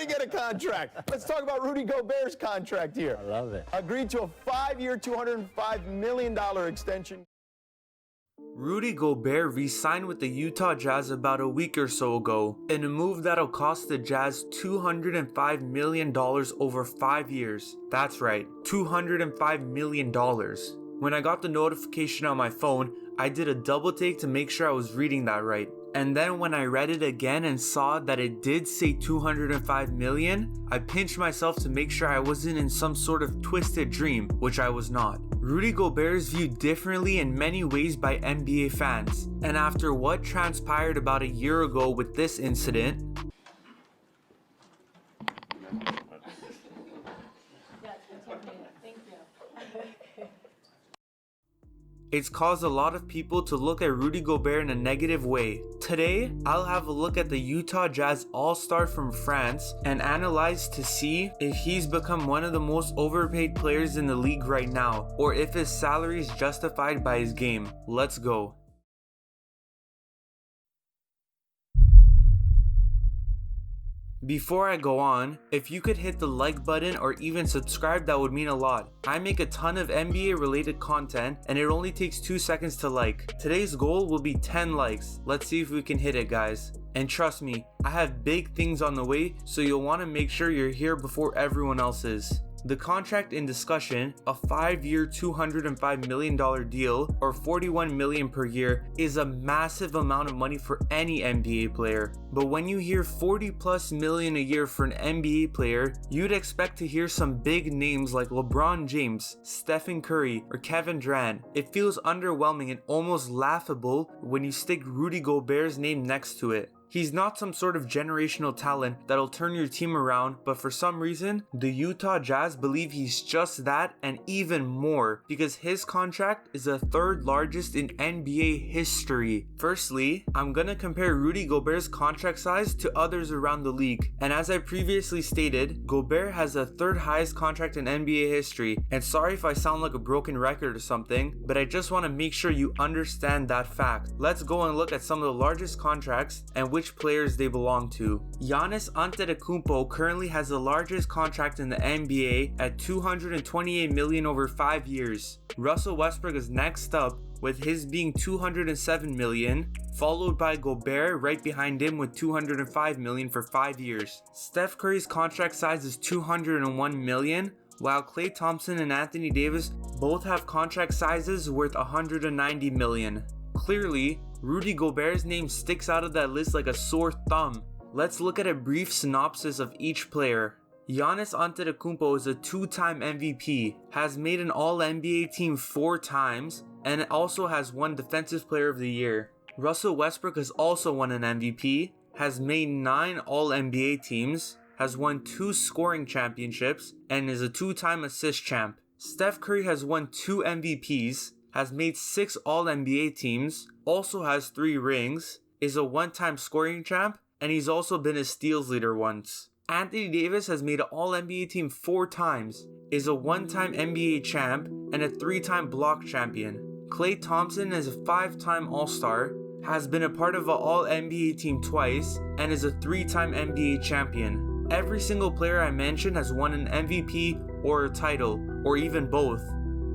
to get a contract. Let's talk about Rudy Gobert's contract here. I love it. Agreed to a 5-year, $205 million extension. Rudy Gobert re-signed with the Utah Jazz about a week or so ago, in a move that'll cost the Jazz $205 million over 5 years. That's right, $205 million. When I got the notification on my phone, I did a double take to make sure I was reading that right. And then when I read it again and saw that it did say $205 million, I pinched myself to make sure I wasn't in some sort of twisted dream, which I was not. Rudy Gobert is viewed differently in many ways by NBA fans, and after what transpired about a year ago with this incident, it's caused a lot of people to look at Rudy Gobert in a negative way. Today, I'll have a look at the Utah Jazz All-Star from France and analyze to see if he's become one of the most overpaid players in the league right now, or if his salary is justified by his game. Let's go. Before I go on, if you could hit the like button or even subscribe, that would mean a lot. I make a ton of NBA related content and it only takes 2 seconds to like. Today's goal will be 10 likes. Let's see if we can hit it, guys. And trust me, I have big things on the way, so you'll want to make sure you're here before everyone else is. The contract in discussion, a 5-year $205 million deal or $41 million per year, is a massive amount of money for any NBA player. But when you hear $40+ million a year for an NBA player, you'd expect to hear some big names like LeBron James, Stephen Curry, or Kevin Durant. It feels underwhelming and almost laughable when you stick Rudy Gobert's name next to it. He's not some sort of generational talent that'll turn your team around, but for some reason, the Utah Jazz believe he's just that and even more, because his contract is the 3rd largest in NBA history. Firstly, I'm gonna compare Rudy Gobert's contract size to others around the league, and as I previously stated, Gobert has the 3rd highest contract in NBA history, and sorry if I sound like a broken record or something, but I just want to make sure you understand that fact. Let's go and look at some of the largest contracts and which players they belong to. Giannis Antetokounmpo currently has the largest contract in the NBA at $228 million over 5 years. Russell Westbrook is next up, with his being $207 million, followed by Gobert right behind him with $205 million for 5 years. Steph Curry's contract size is $201 million, while Klay Thompson and Anthony Davis both have contract sizes worth $190 million. Clearly, Rudy Gobert's name sticks out of that list like a sore thumb. Let's look at a brief synopsis of each player. Giannis Antetokounmpo is a 2-time MVP, has made an All-NBA team 4 times, and also has won Defensive Player of the Year. Russell Westbrook has also won an MVP, has made 9 All-NBA teams, has won 2 scoring championships, and is a 2-time assist champ. Steph Curry has won 2 MVPs, has made 6 All-NBA teams, also has 3 rings, is a 1-time scoring champ, and he's also been a steals leader once. Anthony Davis has made an All-NBA team 4 times, is a 1-time NBA champ, and a 3-time block champion. Klay Thompson is a 5-time All-Star, has been a part of an All-NBA team twice, and is a 3-time NBA champion. Every single player I mentioned has won an MVP or a title, or even both.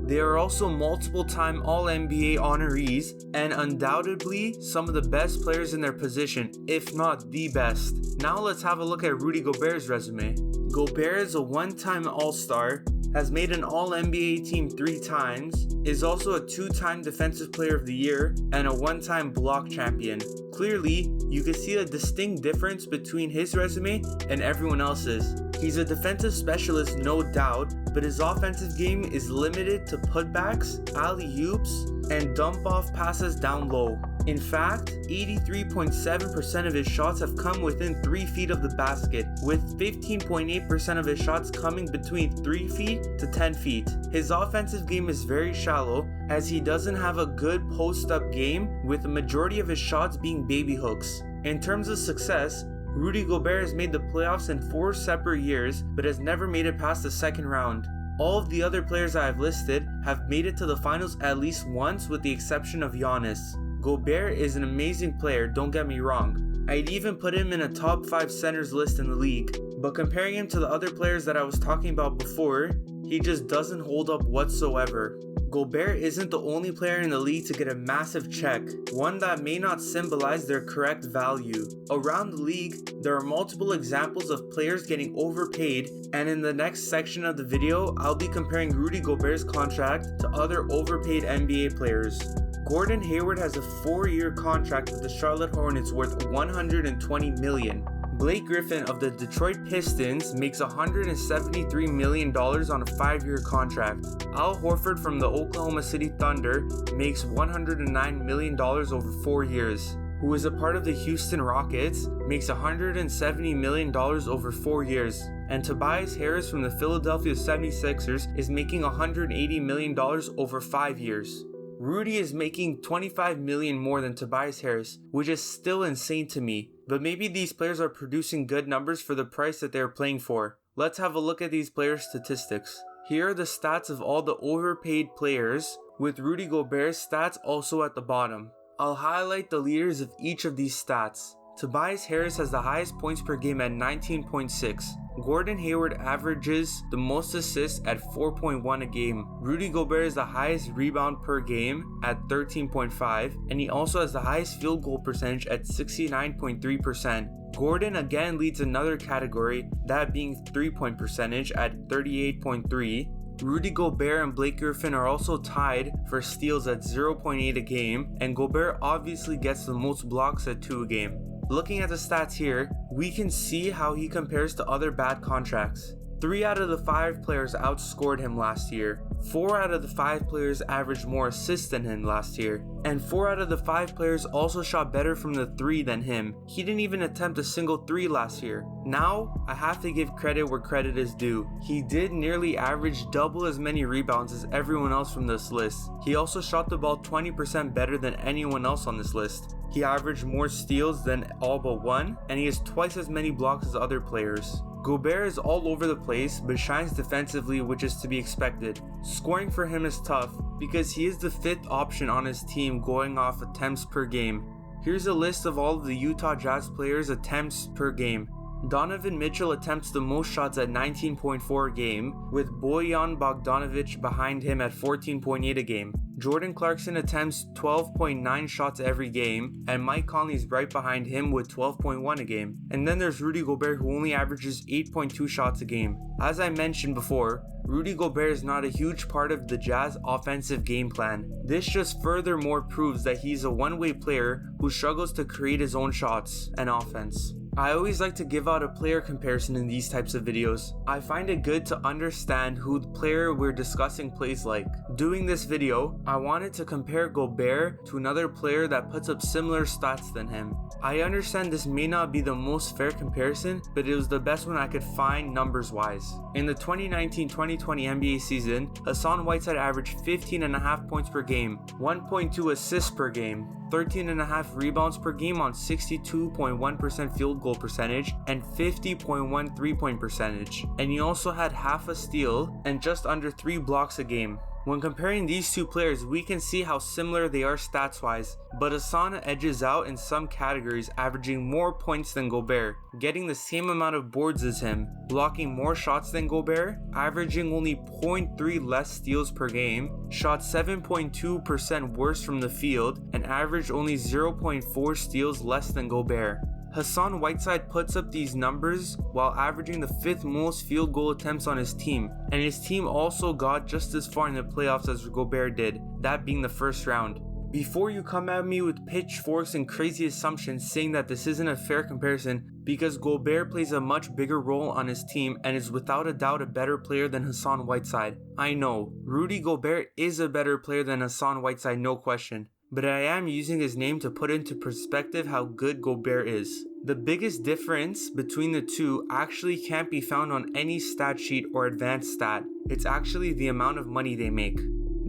They are also multiple-time All-NBA honorees and undoubtedly some of the best players in their position, if not the best. Now let's have a look at Rudy Gobert's resume. Gobert is a 1-time All-Star, has made an All-NBA team 3 times, is also a 2-time Defensive Player of the Year, and a 1-time block champion. Clearly, you can see a distinct difference between his resume and everyone else's. He's a defensive specialist, no doubt, but his offensive game is limited to putbacks, alley-oops, and dump-off passes down low. In fact, 83.7% of his shots have come within 3 feet of the basket, with 15.8% of his shots coming between 3 feet to 10 feet. His offensive game is very shallow, as he doesn't have a good post-up game, with the majority of his shots being baby hooks. In terms of success, Rudy Gobert has made the playoffs in 4 separate years, but has never made it past the second round. All of the other players I have listed have made it to the finals at least once, with the exception of Giannis. Gobert is an amazing player, don't get me wrong, I'd even put him in a top 5 centers list in the league. But comparing him to the other players that I was talking about before, he just doesn't hold up whatsoever. Gobert isn't the only player in the league to get a massive check, one that may not symbolize their correct value. Around the league, there are multiple examples of players getting overpaid, and in the next section of the video, I'll be comparing Rudy Gobert's contract to other overpaid NBA players. Gordon Hayward has a 4-year contract with the Charlotte Hornets worth $120 million. Blake Griffin of the Detroit Pistons makes $173 million on a 5-year contract. Al Horford from the Oklahoma City Thunder makes $109 million over 4 years. Who is a part of the Houston Rockets, makes $170 million over 4 years. And Tobias Harris from the Philadelphia 76ers is making $180 million over 5 years. Rudy is making $25 million more than Tobias Harris, which is still insane to me. But maybe these players are producing good numbers for the price that they are playing for. Let's have a look at these players' statistics. Here are the stats of all the overpaid players, with Rudy Gobert's stats also at the bottom. I'll highlight the leaders of each of these stats. Tobias Harris has the highest points per game at 19.6. Gordon Hayward averages the most assists at 4.1 a game. Rudy Gobert is the highest rebound per game at 13.5, and he also has the highest field goal percentage at 69.3%. Gordon again leads another category, that being 3-point percentage at 38.3. Rudy Gobert and Blake Griffin are also tied for steals at 0.8 a game, and Gobert obviously gets the most blocks at 2 a game. Looking at the stats here, we can see how he compares to other bad contracts. 3 out of the 5 players outscored him last year. 4 out of the 5 players averaged more assists than him last year. And 4 out of the 5 players also shot better from the 3 than him. He didn't even attempt a single 3 last year. Now, I have to give credit where credit is due. He did nearly average double as many rebounds as everyone else from this list. He also shot the ball 20% better than anyone else on this list. He averaged more steals than all but one, and he has twice as many blocks as other players. Gobert is all over the place, but shines defensively, which is to be expected. Scoring for him is tough, because he is the 5th option on his team going off attempts per game. Here's a list of all of the Utah Jazz players' attempts per game. Donovan Mitchell attempts the most shots at 19.4 a game, with Bojan Bogdanovic behind him at 14.8 a game. Jordan Clarkson attempts 12.9 shots every game, and Mike Conley is right behind him with 12.1 a game. And then there's Rudy Gobert, who only averages 8.2 shots a game. As I mentioned before, Rudy Gobert is not a huge part of the Jazz offensive game plan. This just furthermore proves that he's a one-way player who struggles to create his own shots and offense. I always like to give out a player comparison in these types of videos. I find it good to understand who the player we're discussing plays like. Doing this video, I wanted to compare Gobert to another player that puts up similar stats than him. I understand this may not be the most fair comparison, but it was the best one I could find numbers wise. In the 2019-2020 NBA season, Hassan Whiteside averaged 15.5 points per game, 1.2 assists per game, 13.5 rebounds per game on 62.1% field goal percentage and 50.1 3-point percentage. And he also had half a steal and just under 3 blocks a game. When comparing these two players, we can see how similar they are stats wise, but Hassan edges out in some categories, averaging more points than Gobert, getting the same amount of boards as him, blocking more shots than Gobert, averaging only 0.3 less steals per game, shot 7.2% worse from the field, and averaged only 0.4 steals less than Gobert. Hassan Whiteside puts up these numbers while averaging the 5th most field goal attempts on his team, and his team also got just as far in the playoffs as Gobert did, that being the first round. Before you come at me with pitchforks and crazy assumptions saying that this isn't a fair comparison, because Gobert plays a much bigger role on his team and is without a doubt a better player than Hassan Whiteside. I know, Rudy Gobert is a better player than Hassan Whiteside, no question. But I am using his name to put into perspective how good Gobert is. The biggest difference between the two actually can't be found on any stat sheet or advanced stat. It's actually the amount of money they make.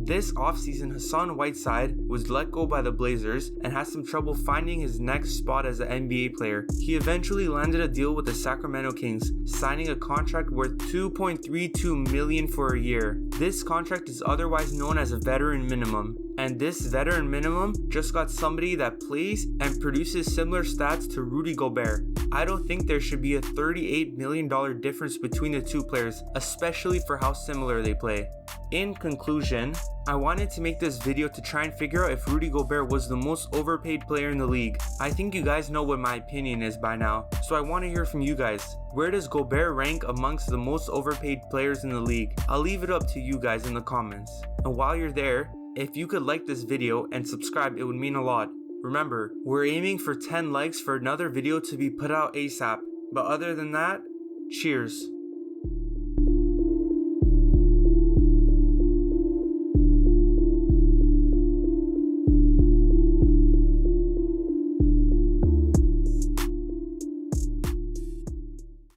This offseason, Hassan Whiteside was let go by the Blazers and has some trouble finding his next spot as an NBA player. He eventually landed a deal with the Sacramento Kings, signing a contract worth $2.32 million for a year. This contract is otherwise known as a veteran minimum, and this veteran minimum just got somebody that plays and produces similar stats to Rudy Gobert. I don't think there should be a $38 million difference between the two players, especially for how similar they play. In conclusion, I wanted to make this video to try and figure out if Rudy Gobert was the most overpaid player in the league. I think you guys know what my opinion is by now, so I want to hear from you guys. Where does Gobert rank amongst the most overpaid players in the league? I'll leave it up to you guys in the comments. And while you're there, if you could like this video and subscribe, it would mean a lot. Remember, we're aiming for 10 likes for another video to be put out ASAP. But other than that, cheers.